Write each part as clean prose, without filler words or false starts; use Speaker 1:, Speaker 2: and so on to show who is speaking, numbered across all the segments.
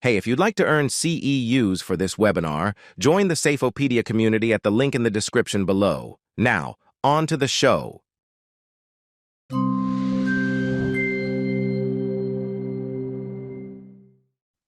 Speaker 1: Hey, if you'd like to earn CEUs for this webinar, join the Safeopedia community at the link in the description below. Now, on to the show.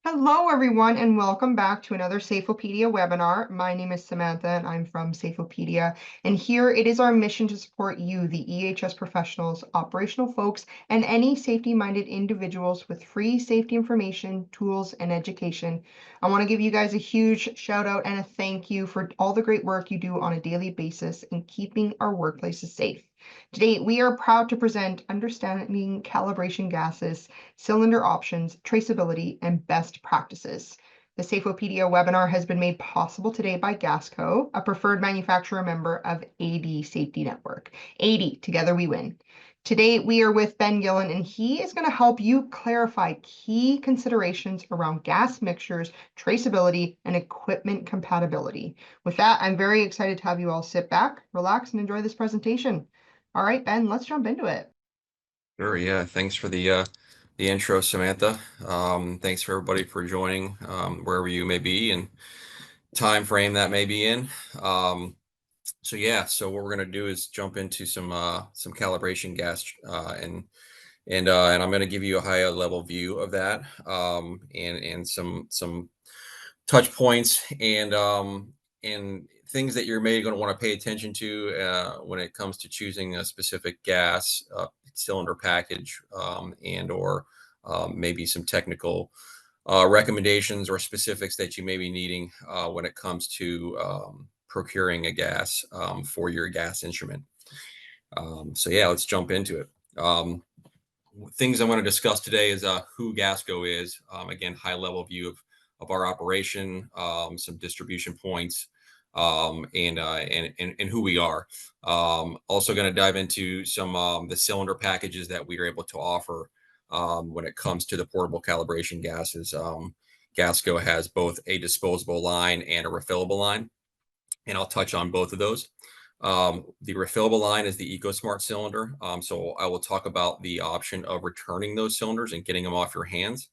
Speaker 2: Hello, everyone, and welcome back to another Safeopedia webinar. My name is Samantha, and I'm from Safeopedia. And here it is our mission to support you, the EH&S professionals, operational folks, and any safety-minded individuals with free safety information, tools, and education. I want to give you guys a huge shout out and a thank you for all the great work you do on a daily basis in keeping our workplaces safe. Today, we are proud to present Understanding Calibration Gases, Cylinder Options, Traceability, and Best Practices. The Safeopedia webinar has been made possible today by Gasco, a preferred manufacturer member of AD Safety Network. AD, together we win. Today, we are with Ben Gillen, and he is going to help you clarify key considerations around gas mixtures, traceability, and equipment compatibility. With that, I'm very excited to have you all sit back, relax, and enjoy this presentation. All right, Ben, let's jump into it.
Speaker 3: Sure. Yeah. Thanks for the intro, Samantha. Thanks for everybody for joining, wherever you may be and time frame that may be in. So what we're gonna do is jump into some calibration gas, and I'm gonna give you a higher level view of that, and some touch points and things that you're maybe going to want to pay attention to when it comes to choosing a specific gas cylinder package, and or maybe some technical recommendations or specifics that you may be needing when it comes to procuring a gas for your gas instrument. So yeah, let's jump into it. Things I want to discuss today is who Gasco is. Again, high level view of our operation, some distribution points, and who we are. Also going to dive into some the cylinder packages that we are able to offer when it comes to the portable calibration gases. Gasco has both a disposable line and a refillable line, and I'll touch on both of those. The refillable line is the EcoSmart cylinder. So I will talk about the option of returning those cylinders and getting them off your hands.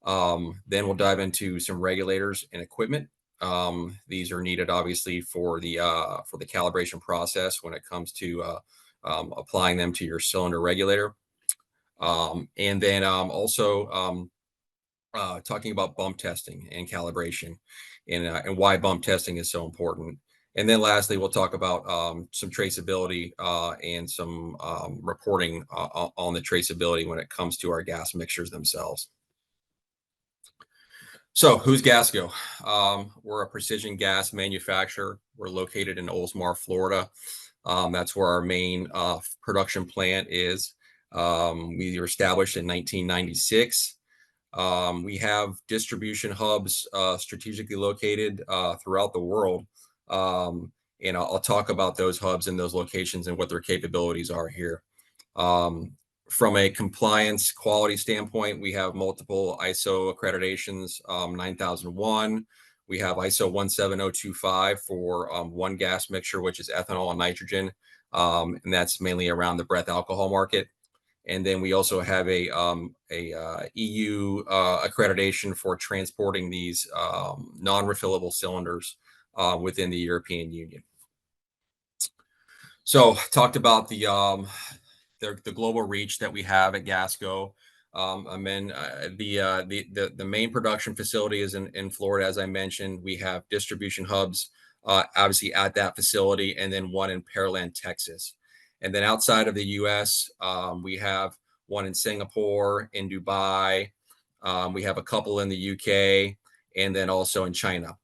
Speaker 3: Then we'll dive into some regulators and equipment. These are needed obviously for the calibration process when it comes to applying them to your cylinder regulator. And then also talking about bump testing and calibration, and why bump testing is so important. And then lastly, we'll talk about some traceability and some reporting on the traceability when it comes to our gas mixtures themselves. So who's Gasco? We're a precision gas manufacturer. We're located in Oldsmar, Florida. That's where our main production plant is. We were established in 1996. We have distribution hubs strategically located throughout the world. And I'll talk about those hubs and those locations and what their capabilities are here. From a compliance quality standpoint, we have multiple ISO accreditations, 9001. We have ISO 17025 for one gas mixture, which is ethanol and nitrogen. And that's mainly around the breath alcohol market. And then we also have a EU accreditation for transporting these non-refillable cylinders within the European Union. So talked about the global reach that we have at Gasco. The main production facility is in Florida, as I mentioned. We have distribution hubs, obviously at that facility, and then one in Pearland, Texas. And then outside of the U.S., we have one in Singapore, in Dubai. We have a couple in the U.K., and then also in China.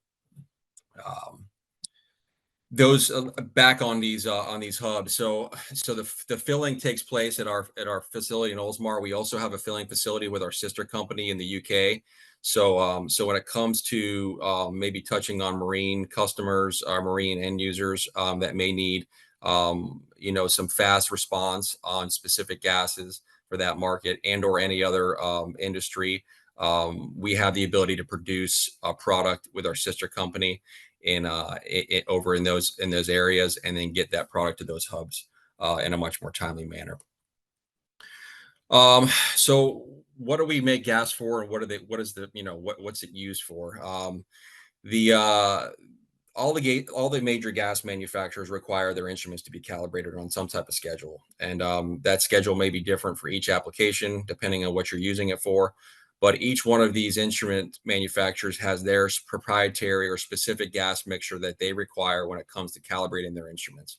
Speaker 3: Those back on these hubs. So the filling takes place at our facility in Oldsmar. We also have a filling facility with our sister company in the UK. So when it comes to maybe touching on marine customers, our marine end users that may need some fast response on specific gases for that market and or any other industry, we have the ability to produce a product with our sister company over in those areas, and then get that product to those hubs in a much more timely manner. So what do we make gas for, and what is the, what's it used for? The all the major gas manufacturers require their instruments to be calibrated on some type of schedule, and that schedule may be different for each application depending on what you're using it for. But each one of these instrument manufacturers has their proprietary or specific gas mixture that they require when it comes to calibrating their instruments.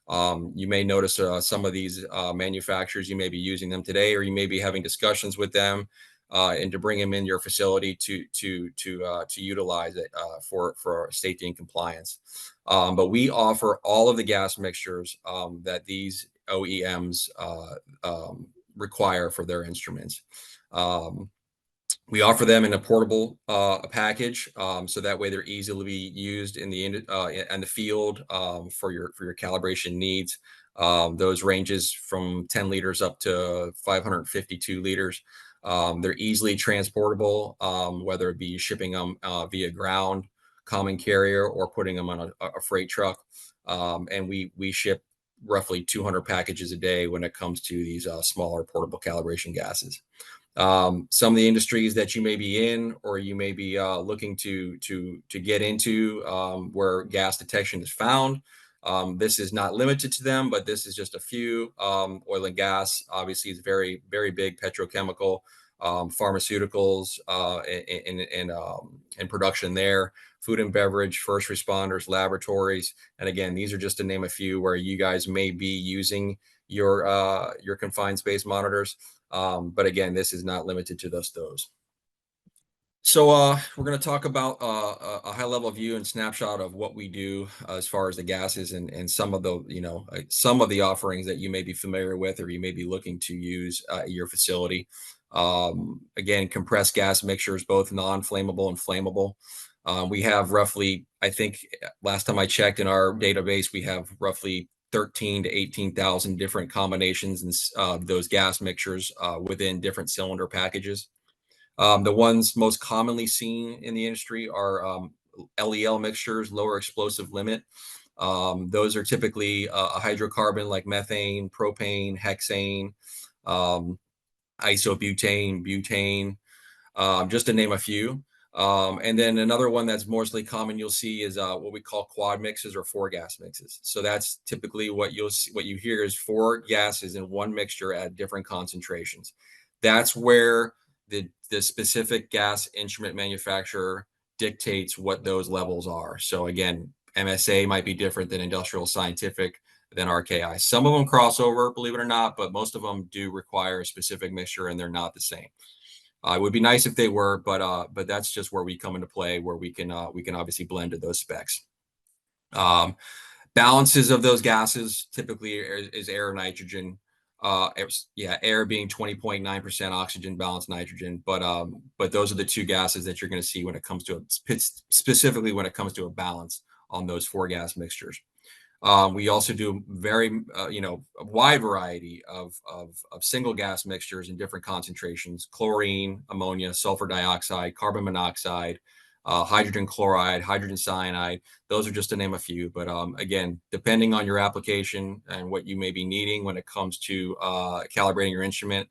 Speaker 3: You may notice some of these manufacturers, you may be using them today, or you may be having discussions with them, and to bring them in your facility to utilize it for safety and compliance. But we offer all of the gas mixtures that these OEMs require for their instruments. We offer them in a portable package, so that way they're easily be used in the field for your calibration needs. Those ranges from 10 liters up to 552 liters. They're easily transportable, whether it be shipping them via ground, common carrier, or putting them on a freight truck. And we ship roughly 200 packages a day when it comes to these smaller portable calibration gases. Some of the industries that you may be in, or you may be looking to get into, where gas detection is found. This is not limited to them, but this is just a few. Oil and gas, obviously, is very, very big. Petrochemical, pharmaceuticals, and production there. Food and beverage, first responders, laboratories, and again, these are just to name a few where you guys may be using your confined space monitors. But again, this is not limited to those. So we're going to talk about a high level view and snapshot of what we do as far as the gases and some of the, some of the offerings that you may be familiar with or you may be looking to use at your facility. Again, compressed gas mixtures, both non-flammable and flammable. We have roughly, I think last time I checked in our database, we have roughly 13 to 18,000 different combinations and those gas mixtures within different cylinder packages. The ones most commonly seen in the industry are LEL mixtures, lower explosive limit. Those are typically a hydrocarbon like methane, propane, hexane, isobutane, butane, just to name a few. And then another one that's mostly common you'll see is what we call quad mixes or 4 gas mixes. So that's typically what you hear is 4 gases in one mixture at different concentrations. That's where the specific gas instrument manufacturer dictates what those levels are. So again, MSA might be different than Industrial Scientific, than RKI. Some of them cross over, believe it or not, but most of them do require a specific mixture and they're not the same. It would be nice if they were, but that's just where we come into play, where we can obviously blend to those specs. Balances of those gases typically is air, nitrogen. Air being 20.9%, oxygen, balanced nitrogen. But those are the 2 gases that you're going to see when it comes to specifically when it comes to a balance on those 4 gas mixtures. We also do a wide variety of single gas mixtures in different concentrations: chlorine, ammonia, sulfur dioxide, carbon monoxide, hydrogen chloride, hydrogen cyanide. Those are just to name a few. But again, depending on your application and what you may be needing when it comes to calibrating your instrument,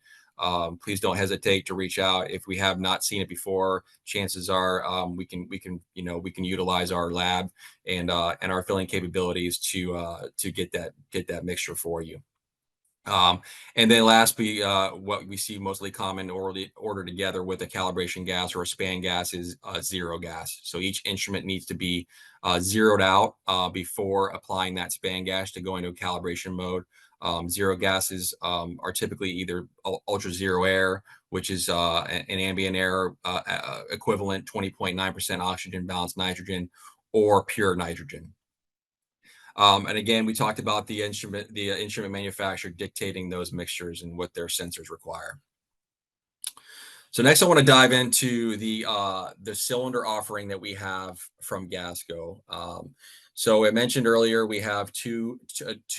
Speaker 3: please don't hesitate to reach out. If we have not seen it before, chances are we can utilize our lab and our filling capabilities to get that mixture for you. And then lastly, what we see mostly common order together with a calibration gas or a span gas is zero gas. So each instrument needs to be zeroed out before applying that span gas to go into a calibration mode. Zero gases are typically either ultra zero air, which is an ambient air equivalent 20.9% oxygen, balanced nitrogen, or pure nitrogen. And again, we talked about the instrument manufacturer dictating those mixtures and what their sensors require. So next, I want to dive into the cylinder offering that we have from Gasco. So I mentioned earlier we have two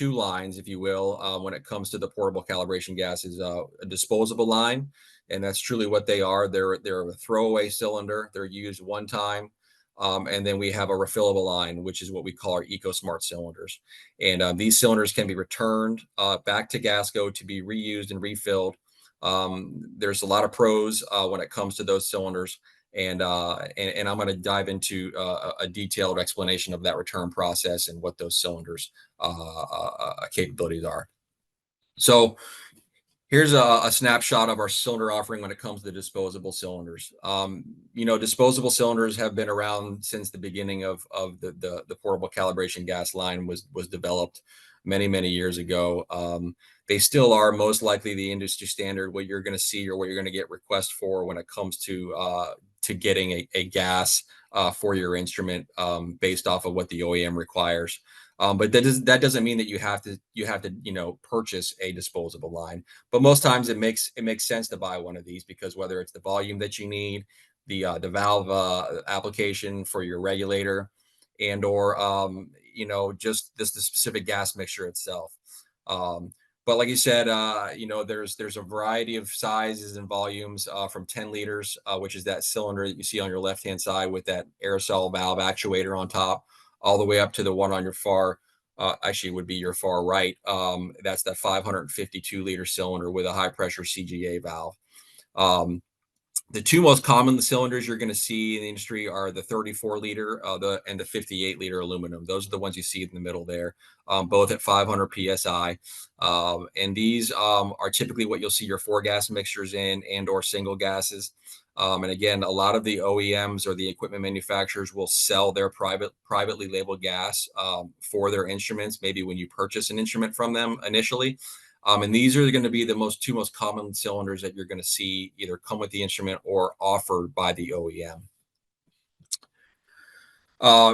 Speaker 3: lines, if you will, when it comes to the portable calibration gases. A disposable line, and that's truly what they are. They're a throwaway cylinder. They're used one time. And then we have a refillable line, which is what we call our EcoSmart cylinders. And these cylinders can be returned back to Gasco to be reused and refilled There's a lot of pros when it comes to those cylinders. And I'm going to dive into a detailed explanation of that return process and what those cylinders capabilities are. So here's a snapshot of our cylinder offering when it comes to disposable cylinders. Disposable cylinders have been around since the beginning of the portable calibration gas line was developed many years ago. They still are most likely the industry standard, what you're going to see or what you're going to get requests for when it comes to getting a gas for your instrument based off of what the OEM requires. But that doesn't mean that you have to purchase a disposable line. But most times it makes sense to buy one of these, because whether it's the volume that you need, the valve application for your regulator, and or just the specific gas mixture itself. But like you said, there's a variety of sizes and volumes from 10 liters, which is that cylinder that you see on your left-hand side with that aerosol valve actuator on top, all the way up to the one on your far, actually would be your far right. That's that 552-liter cylinder with a high-pressure CGA valve. The two most common cylinders you're going to see in the industry are the 34-liter and the 58-liter aluminum. Those are the ones you see in the middle there, both at 500 psi. And these are typically what you'll see your four gas mixtures in and or single gases. And again, a lot of the OEMs or the equipment manufacturers will sell their privately labeled gas for their instruments, maybe when you purchase an instrument from them initially. And these are going to be the two most common cylinders that you're going to see either come with the instrument or offered by the OEM.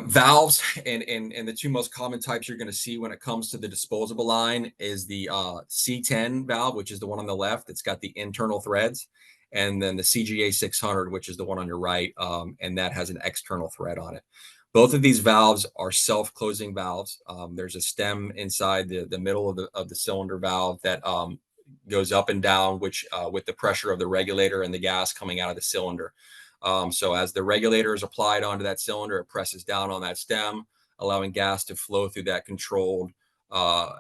Speaker 3: Valves and the two most common types you're going to see when it comes to the disposable line is the C10 valve, which is the one on the left. It's got the internal threads, and then the CGA 600, which is the one on your right, and that has an external thread on it. Both of these valves are self-closing valves. There's a stem inside the middle of the cylinder valve that goes up and down, which with the pressure of the regulator and the gas coming out of the cylinder. So as the regulator is applied onto that cylinder, it presses down on that stem, allowing gas to flow through that controlled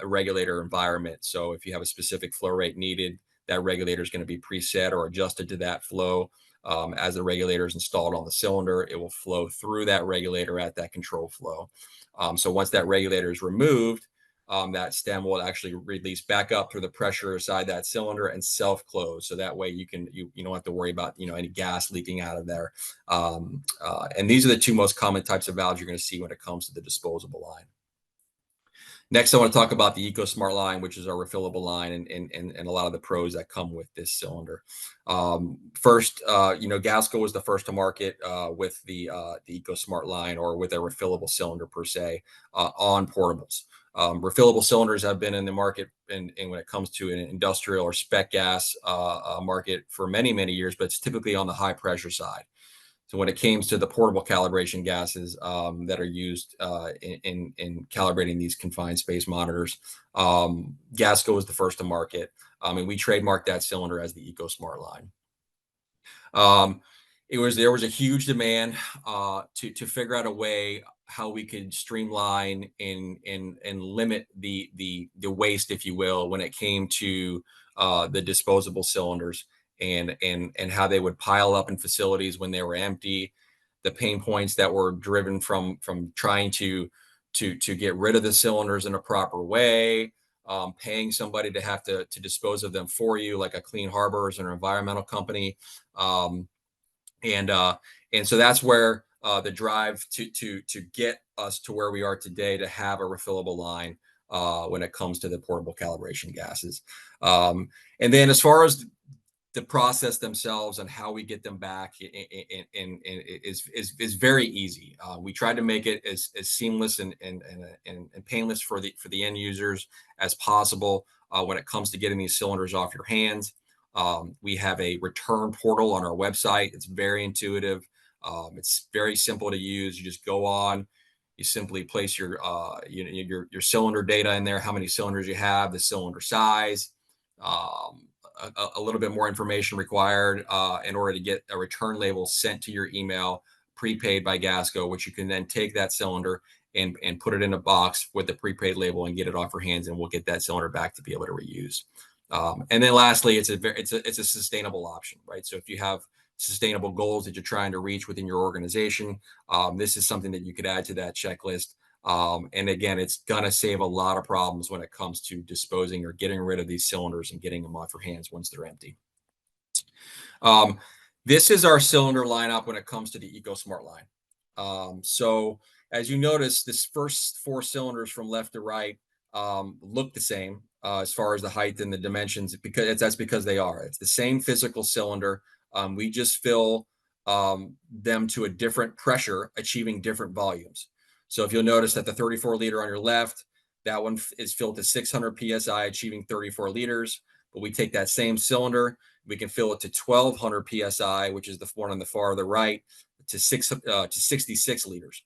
Speaker 3: regulator environment. So if you have a specific flow rate needed, that regulator is going to be preset or adjusted to that flow. As the regulator is installed on the cylinder, it will flow through that regulator at that control flow. So once that regulator is removed, that stem will actually release back up through the pressure inside that cylinder and self-close. So that way you don't have to worry about any gas leaking out of there. And these are the two most common types of valves you're going to see when it comes to the disposable line. Next, I want to talk about the EcoSmart line, which is our refillable line, and a lot of the pros that come with this cylinder. First, Gasco was the first to market with the EcoSmart line, or with a refillable cylinder per se, on portables. Refillable cylinders have been in the market, and when it comes to an industrial or spec gas market for many years, but it's typically on the high pressure side. So when it comes to the portable calibration gases that are used in calibrating these confined space monitors, Gasco was the first to market, and we trademarked that cylinder as the EcoSmart line. There was a huge demand to figure out a way how we could streamline and limit the waste, if you will, when it came to the disposable cylinders. And how they would pile up in facilities when they were empty, the pain points that were driven from trying to get rid of the cylinders in a proper way, paying somebody to have to dispose of them for you, like a Clean Harbors or an environmental company, and so that's where the drive to get us to where we are today, to have a refillable line when it comes to the portable calibration gases. And then as far as the process themselves and how we get them back is very easy. We tried to make it as seamless and painless for the end users as possible when it comes to getting these cylinders off your hands. We have a return portal on our website. It's very intuitive. It's very simple to use. You just go on. You simply place your cylinder data in there, how many cylinders you have, the cylinder size. A little bit more information required in order to get a return label sent to your email, prepaid by Gasco, which you can then take that cylinder and put it in a box with the prepaid label and get it off your hands, and we'll get that cylinder back to be able to reuse. And then lastly, it's a sustainable option, right? So if you have sustainable goals that you're trying to reach within your organization, this is something that you could add to that checklist. And again, it's going to save a lot of problems when it comes to disposing or getting rid of these cylinders and getting them off your hands once they're empty. This is our cylinder lineup when it comes to the EcoSmart line. So as you notice, this first 4 cylinders from left to right look the same as far as the height and the dimensions, because that's because they are. It's the same physical cylinder. We just fill them to a different pressure, achieving different volumes. So if you'll notice that the 34 liter on your left, that one is filled to 600 psi, achieving 34 liters. But we take that same cylinder, we can fill it to 1200 psi, which is the one on the far the right, to 66 liters.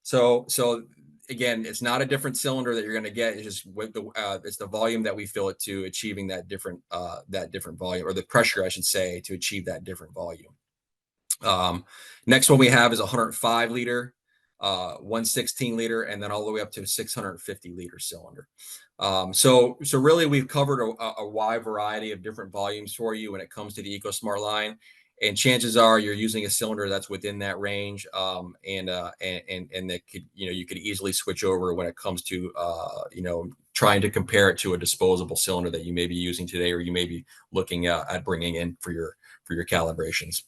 Speaker 3: So again, it's not a different cylinder that you're going to get. It's just it's the volume that we fill it to, achieving that different volume, or the pressure, I should say, to achieve that different volume. Next one we have is 105 liter, 116 liter, and then all the way up to a 650 liter cylinder. So really we've covered a wide variety of different volumes for you when it comes to the EcoSmart line. And chances are you're using a cylinder that's within that range, and that could, you could easily switch over when it comes to, trying to compare it to a disposable cylinder that you may be using today, or you may be looking at bringing in for your calibrations.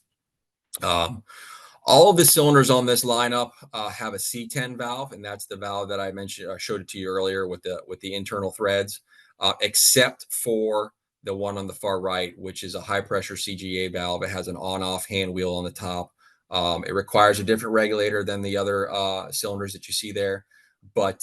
Speaker 3: All of the cylinders on this lineup have a C10 valve, and that's the valve that I mentioned. I showed it to you earlier with the internal threads, except for the one on the far right, which is a high pressure CGA valve. It has an on-off hand wheel on the top. It requires a different regulator than the other cylinders that you see there, but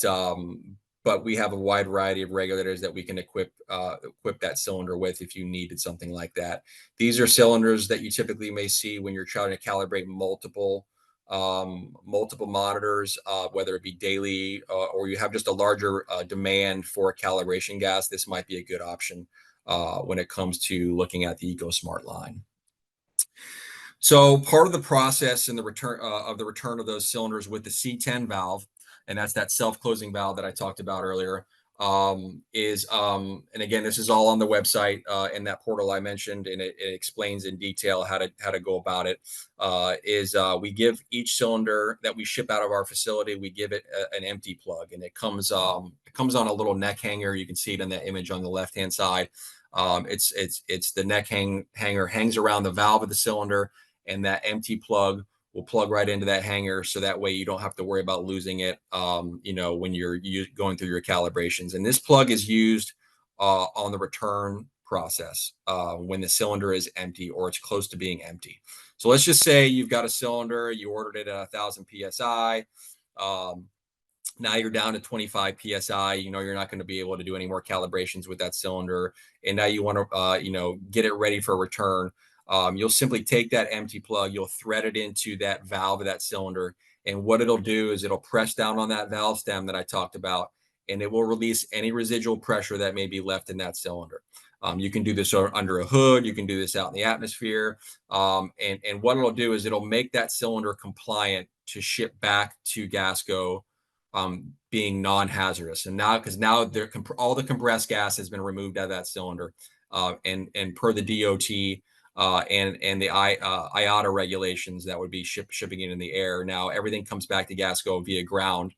Speaker 3: we have a wide variety of regulators that we can equip that cylinder with if you needed something like that. These are cylinders that you typically may see when you're trying to calibrate multiple monitors, whether it be daily or you have just a larger demand for a calibration gas. This might be a good option when it comes to looking at the EcoSmart line. So part of the process in the return of those cylinders with the C10 valve, and that's that self-closing valve that I talked about earlier, and again, this is all on the website in that portal I mentioned, and it explains in detail how to go about it. We give each cylinder that we ship out of our facility, we give it an empty plug, and it comes on a little neck hanger. You can see it in that image on the left-hand side. It's the neck hanger hangs around the valve of the cylinder, and that empty plug will plug right into that hanger, so that way you don't have to worry about losing it, when you're going through your calibrations. And this plug is used on the return process when the cylinder is empty or it's close to being empty. So let's just say you've got a cylinder, you ordered it at 1,000 psi. Now you're down to 25 psi. You're not going to be able to do any more calibrations with that cylinder, and now you want to get it ready for return. You'll simply take that empty plug, you'll thread it into that valve of that cylinder, and what it'll do is it'll press down on that valve stem that I talked about, and it will release any residual pressure that may be left in that cylinder. You can do this under a hood, you can do this out in the atmosphere, and what it'll do is it'll make that cylinder compliant to ship back to Gasco, being non-hazardous. And because now all the compressed gas has been removed out of that cylinder, and per the DOT and the IATA regulations, that would be shipping it in the air. Now everything comes back to Gasco via ground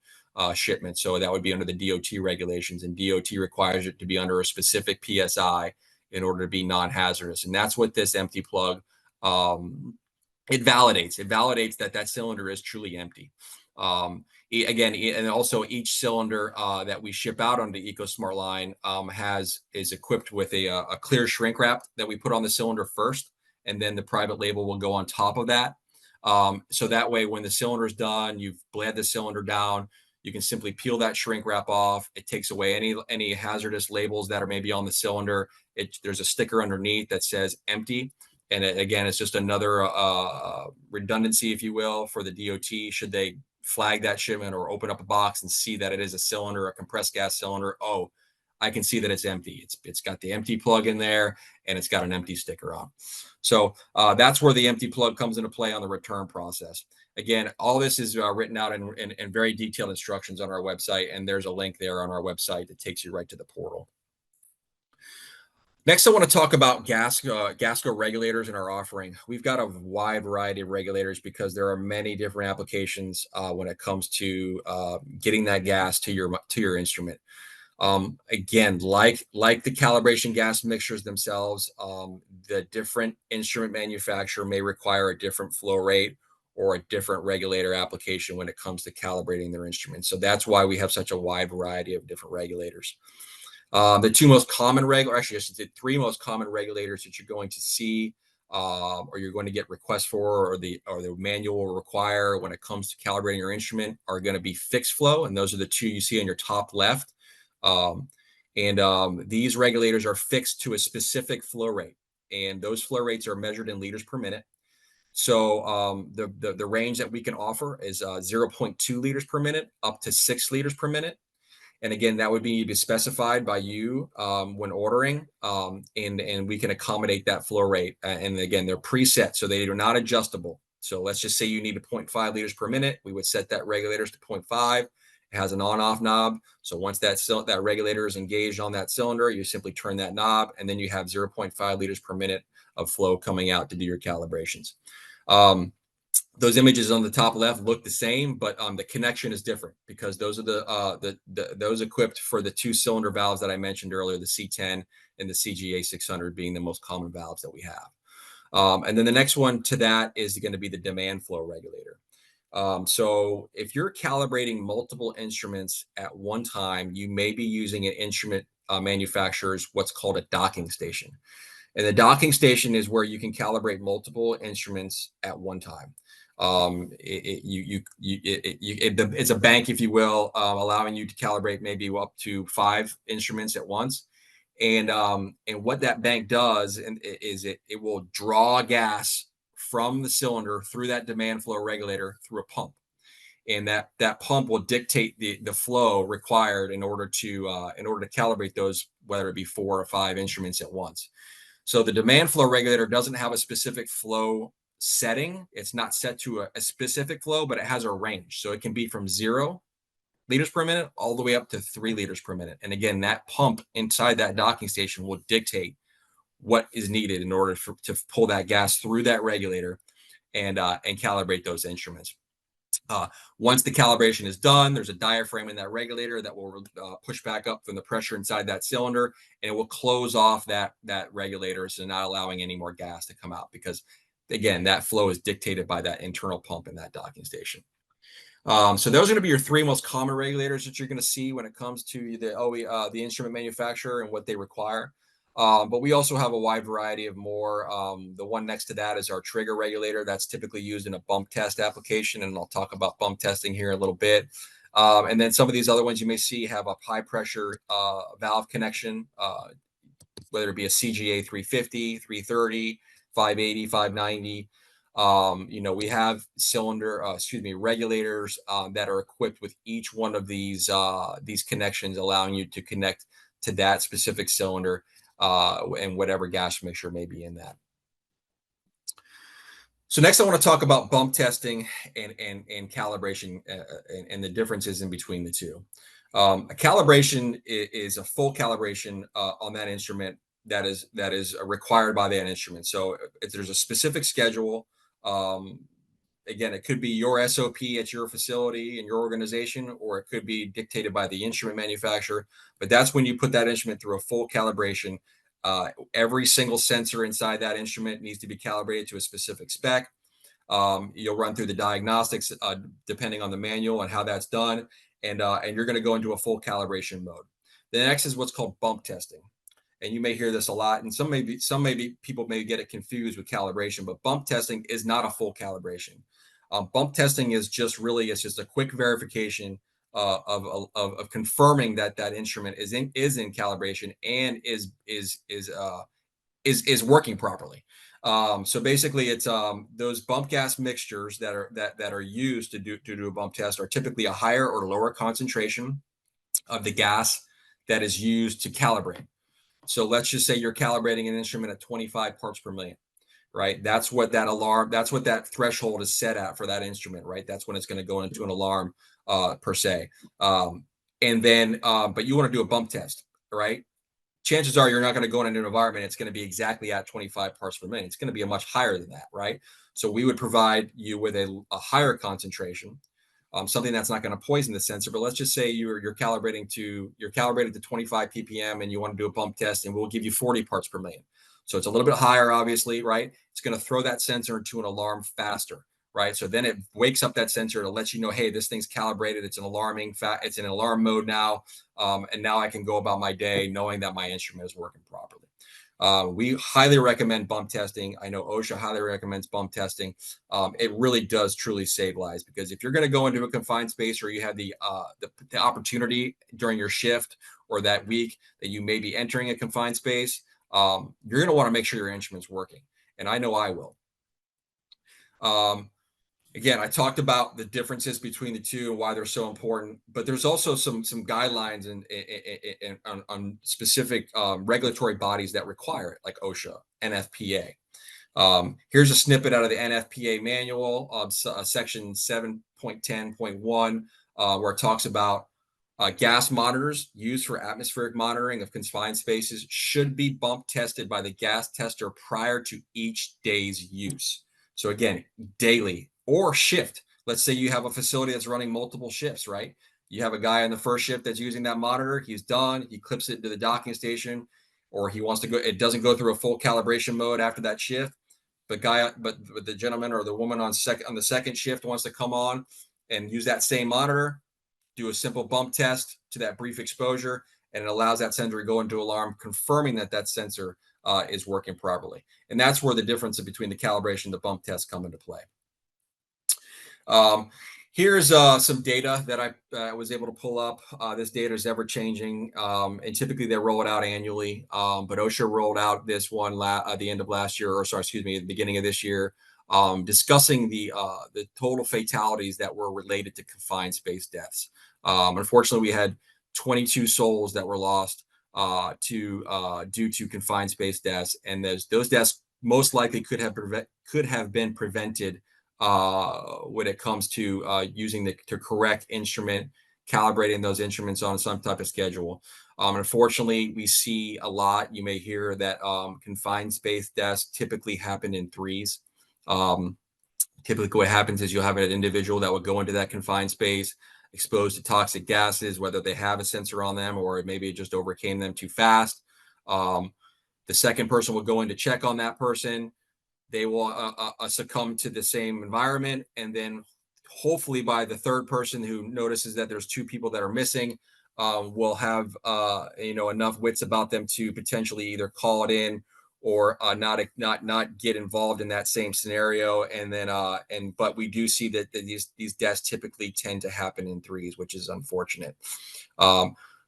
Speaker 3: shipment, so that would be under the DOT regulations, and DOT requires it to be under a specific PSI in order to be non-hazardous. And that's what this empty plug it validates. It validates that cylinder is truly empty. Again, and also each cylinder that we ship out on the EcoSmart line is equipped with a clear shrink wrap that we put on the cylinder first, and then the private label will go on top of that. So that way, when the cylinder is done, you've bled the cylinder down, you can simply peel that shrink wrap off. It takes away any hazardous labels that are maybe on the cylinder. There's a sticker underneath that says empty. And again, it's just another redundancy, if you will, for the DOT should they flag that shipment or open up a box and see that it is a cylinder, a compressed gas cylinder. Oh, I can see that it's empty. It's got the empty plug in there, and it's got an empty sticker on. So that's where the empty plug comes into play on the return process. Again, all this is written out in very detailed instructions on our website, and there's a link there on our website that takes you right to the portal. Next, I want to talk about GASCO regulators in our offering. We've got a wide variety of regulators because there are many different applications when it comes to getting that gas to your instrument. Again, like the calibration gas mixtures themselves, the different instrument manufacturer may require a different flow rate or a different regulator application when it comes to calibrating their instruments. So that's why we have such a wide variety of different regulators. The two most common actually, I should say three most common regulators that you're going to see or you're going to get requests for, or the manual will require when it comes to calibrating your instrument are going to be fixed flow, and those are the two you see on your top left. These regulators are fixed to a specific flow rate, and those flow rates are measured in liters per minute. So the range that we can offer is 0.2 liters per minute up to 6 liters per minute. And again, that would be specified by you when ordering, and we can accommodate that flow rate. And again, they're preset, so they are not adjustable. So let's just say you need a 0.5 liters per minute. We would set that regulators to 0.5. It has an on-off knob. So once that regulator is engaged on that cylinder, you simply turn that knob, and then you have 0.5 liters per minute of flow coming out to do your calibrations. Those images on the top left look the same, but the connection is different because those are those equipped for the 2-cylinder valves that I mentioned earlier, the C10 and the CGA 600 being the most common valves that we have. And then the next one to that is going to be the demand flow regulator. So if you're calibrating multiple instruments at one time, you may be using an instrument manufacturer's what's called a docking station. And the docking station is where you can calibrate multiple instruments at one time. It's a bank, if you will, allowing you to calibrate maybe up to 5 instruments at once. And what that bank does is it will draw gas from the cylinder through that demand flow regulator through a pump. And that pump will dictate the flow required in order to calibrate those, whether it be 4 or 5 instruments at once. So the demand flow regulator doesn't have a specific flow setting. It's not set to a specific flow, but it has a range. So it can be from 0 liters per minute all the way up to 3 liters per minute. And again, that pump inside that docking station will dictate what is needed in order to pull that gas through that regulator and calibrate those instruments. Once the calibration is done, there's a diaphragm in that regulator that will push back up from the pressure inside that cylinder, and it will close off that regulator, so not allowing any more gas to come out, because again, that flow is dictated by that internal pump in that docking station. So those are going to be your 3 most common regulators that you're going to see when it comes to the instrument manufacturer and what they require. But we also have a wide variety of more. The one next to that is our trigger regulator. That's typically used in a bump test application, and I'll talk about bump testing here in a little bit. And then some of these other ones you may see have a high pressure valve connection, whether it be a CGA 350, 330, 580, 590. We have regulators that are equipped with each one of these connections, allowing you to connect to that specific cylinder and whatever gas mixture may be in that. So next, I want to talk about bump testing and calibration and the differences in between the two. A calibration is a full calibration on that instrument that is required by that instrument. So if there's a specific schedule, again, it could be your SOP at your facility and your organization, or it could be dictated by the instrument manufacturer. But that's when you put that instrument through a full calibration. Every single sensor inside that instrument needs to be calibrated to a specific spec. You'll run through the diagnostics depending on the manual and how that's done, and you're going to go into a full calibration mode. The next is what's called bump testing, and you may hear this a lot, and some people may get it confused with calibration, but bump testing is not a full calibration. Bump testing is just a quick verification of confirming that instrument is in calibration and is working properly. So basically, it's those bump gas mixtures that are used to do a bump test are typically a higher or lower concentration of the gas that is used to calibrate. So let's just say you're calibrating an instrument at 25 parts per million, right? That's what that threshold is set at for that instrument, right? That's when it's going to go into an alarm per se. And then, but you want to do a bump test, right? chances are you're not going to go into an environment it's going to be exactly at 25 parts per million. It's going to be a much higher than that, right? So we would provide you with a higher concentration, something that's not going to poison the sensor. But let's just say you're calibrated to 25 ppm and you want to do a bump test, and we'll give you 40 parts per million. So it's a little bit higher, obviously, right? It's going to throw that sensor into an alarm faster, right? So then it wakes up that sensor to let you know, hey, this thing's calibrated. It's it's in alarm mode now. And now I can go about my day knowing that my instrument is working properly. We highly recommend bump testing. I know OSHA highly recommends bump testing. It really does truly save lives, because if you're going to go into a confined space, or you have the opportunity during your shift or that week that you may be entering a confined space, you're going to want to make sure your instrument's working. And I know I will. Again, I talked about the differences between the two and why they're so important, but there's also some guidelines on specific regulatory bodies that require it, like OSHA, NFPA. Here's a snippet out of the NFPA manual, section 7.10.1, where it talks about gas monitors used for atmospheric monitoring of confined spaces should be bump tested by the gas tester prior to each day's use. So again, daily or shift. Let's say you have a facility that's running multiple shifts, right? You have a guy on the first shift that's using that monitor. He's done. He clips it to the docking station, or he wants to go. It doesn't go through a full calibration mode after that shift. But the gentleman or the woman on the second shift wants to come on and use that same monitor, do a simple bump test to that brief exposure, and it allows that sensor to go into alarm, confirming that that sensor is working properly. And that's where the difference between the calibration and the bump test come into play. Here's some data that I was able to pull up. This data is ever changing, and typically they roll it out annually. But OSHA rolled out this one at the end of last year, or sorry, excuse me, at the beginning of this year, discussing the total fatalities that were related to confined space deaths. Unfortunately, we had 22 souls that were lost due to confined space deaths, and those deaths most likely could have been prevented when it comes to using the correct instrument, calibrating those instruments on some type of schedule. Unfortunately, we see a lot. You may hear that confined space deaths typically happen in threes. Typically what happens is you'll have an individual that will go into that confined space exposed to toxic gases, whether they have a sensor on them or maybe it just overcame them too fast. The second person will go in to check on that person. They will succumb to the same environment. And then hopefully by the third person who notices that there's two people that are missing, will have enough wits about them to potentially either call it in or not get involved in that same scenario. And then but we do see that these deaths typically tend to happen in threes, which is unfortunate.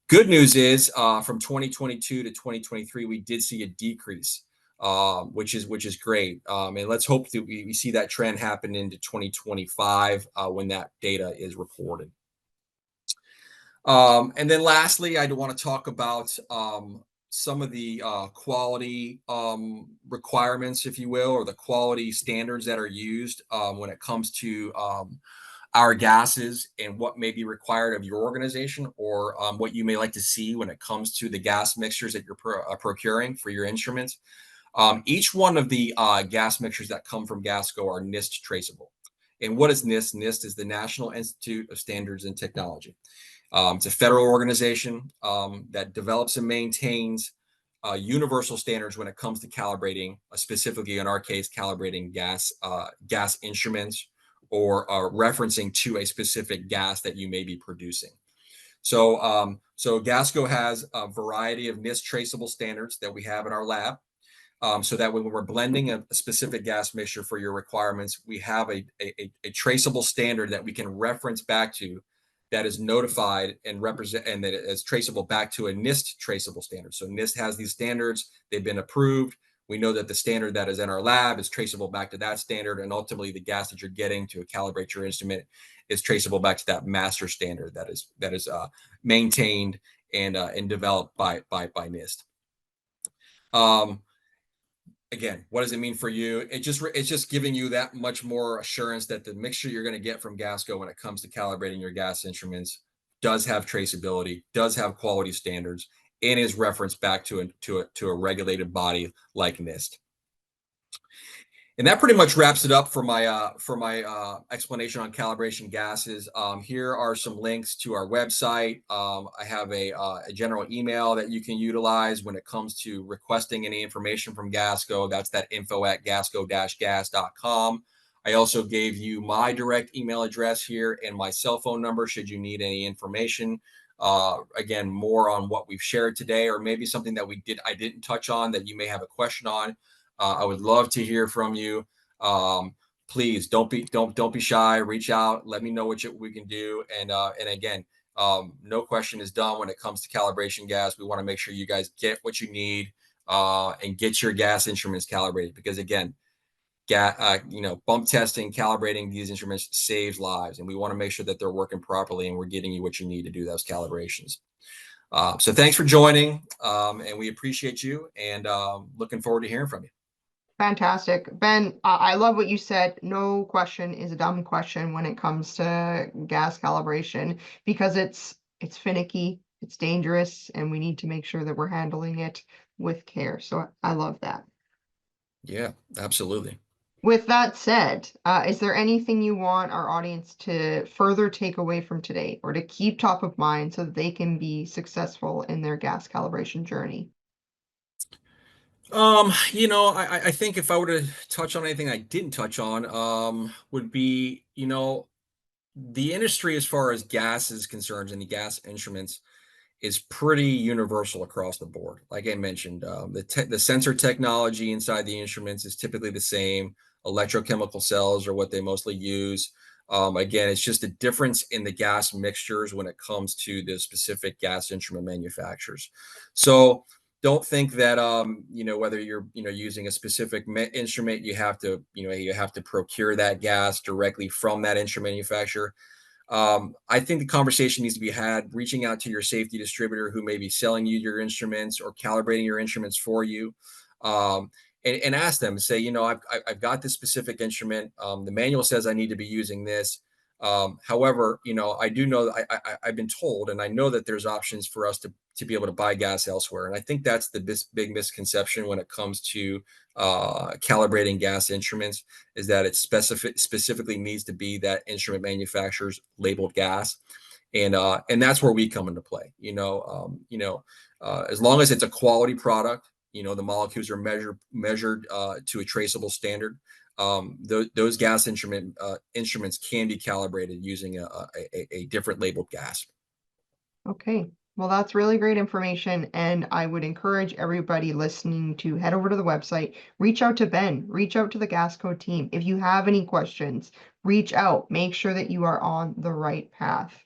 Speaker 3: Good news is from 2022 to 2023, we did see a decrease, which is great. And let's hope that we see that trend happen into 2025 when that data is reported. And then lastly, I want to talk about some of the quality requirements, if you will, or the quality standards that are used when it comes to our gases and what may be required of your organization, or what you may like to see when it comes to the gas mixtures that you're procuring for your instruments. Each one of the gas mixtures that come from Gasco are NIST traceable. And what is NIST? NIST is the National Institute of Standards and Technology. It's a federal organization that develops and maintains universal standards when it comes to calibrating, specifically in our case, calibrating gas instruments or referencing to a specific gas that you may be producing. So, so Gasco has a variety of NIST traceable standards that we have in our lab. So that when we're blending a specific gas mixture for your requirements, we have a traceable standard that we can reference back to, that is notified and that is traceable back to a NIST traceable standard. So NIST has these standards, they've been approved. We know that the standard that is in our lab is traceable back to that standard, and ultimately the gas that you're getting to calibrate your instrument is traceable back to that master standard that is maintained and developed by NIST. Again, what does it mean for you? It's just giving you that much more assurance that the mixture you're going to get from Gasco when it comes to calibrating your gas instruments does have traceability, does have quality standards, and is referenced back to a regulated body like NIST. And that pretty much wraps it up for my explanation on calibration gases. Here are some links to our website. I have a general email that you can utilize when it comes to requesting any information from Gasco. That's that info@gasco-gas.com. I also gave you my direct email address here and my cell phone number should you need any information. Again, more on what we've shared today, or maybe something that I didn't touch on that you may have a question on. I would love to hear from you. Please don't be shy. Reach out. Let me know what we can do. And again, no question is done when it comes to calibration gas. We want to make sure you guys get what you need and get your gas instruments calibrated, because again, bump testing, calibrating these instruments saves lives, and we want to make sure that they're working properly and we're getting you what you need to do those calibrations. So thanks for joining, and we appreciate you, and looking forward to hearing from you.
Speaker 2: Fantastic. Ben, I love what you said. No question is a dumb question when it comes to gas calibration, because it's finicky, it's dangerous, and we need to make sure that we're handling it with care. So I love that.
Speaker 3: Yeah, absolutely.
Speaker 2: With that said, is there anything you want our audience to further take away from today, or to keep top of mind so that they can be successful in their gas calibration journey?
Speaker 3: I think if I were to touch on anything I didn't touch on, would be, the industry as far as gas is concerned and the gas instruments is pretty universal across the board. Like I mentioned, the sensor technology inside the instruments is typically the same. Electrochemical cells are what they mostly use. Again, it's just a difference in the gas mixtures when it comes to the specific gas instrument manufacturers. So don't think that whether you're using a specific instrument, you have to procure that gas directly from that instrument manufacturer. I think the conversation needs to be had reaching out to your safety distributor who may be selling you your instruments or calibrating your instruments for you, and ask them, say, I've got this specific instrument. The manual says I need to be using this. However, I do know that I've been told, and I know that there's options for us to be able to buy gas elsewhere. And I think that's the big misconception when it comes to calibrating gas instruments, is that it specifically needs to be that instrument manufacturer's labeled gas. And that's where we come into play. As long as it's a quality product, the molecules are measured to a traceable standard. Those gas instruments can be calibrated using a different labeled gas.
Speaker 2: Okay, well, that's really great information, and I would encourage everybody listening to head over to the website, reach out to Ben, reach out to the Gasco team. If you have any questions, reach out, make sure that you are on the right path.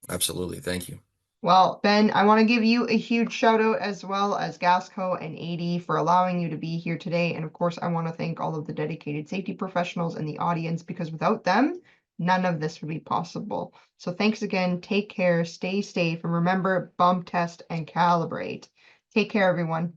Speaker 3: Absolutely, thank you.
Speaker 2: Well, Ben, I want to give you a huge shout out, as well as Gasco and AD, for allowing you to be here today. And of course, I want to thank all of the dedicated safety professionals in the audience, because without them, none of this would be possible. So thanks again. Take care, stay safe, and remember, bump test and calibrate. Take care, everyone.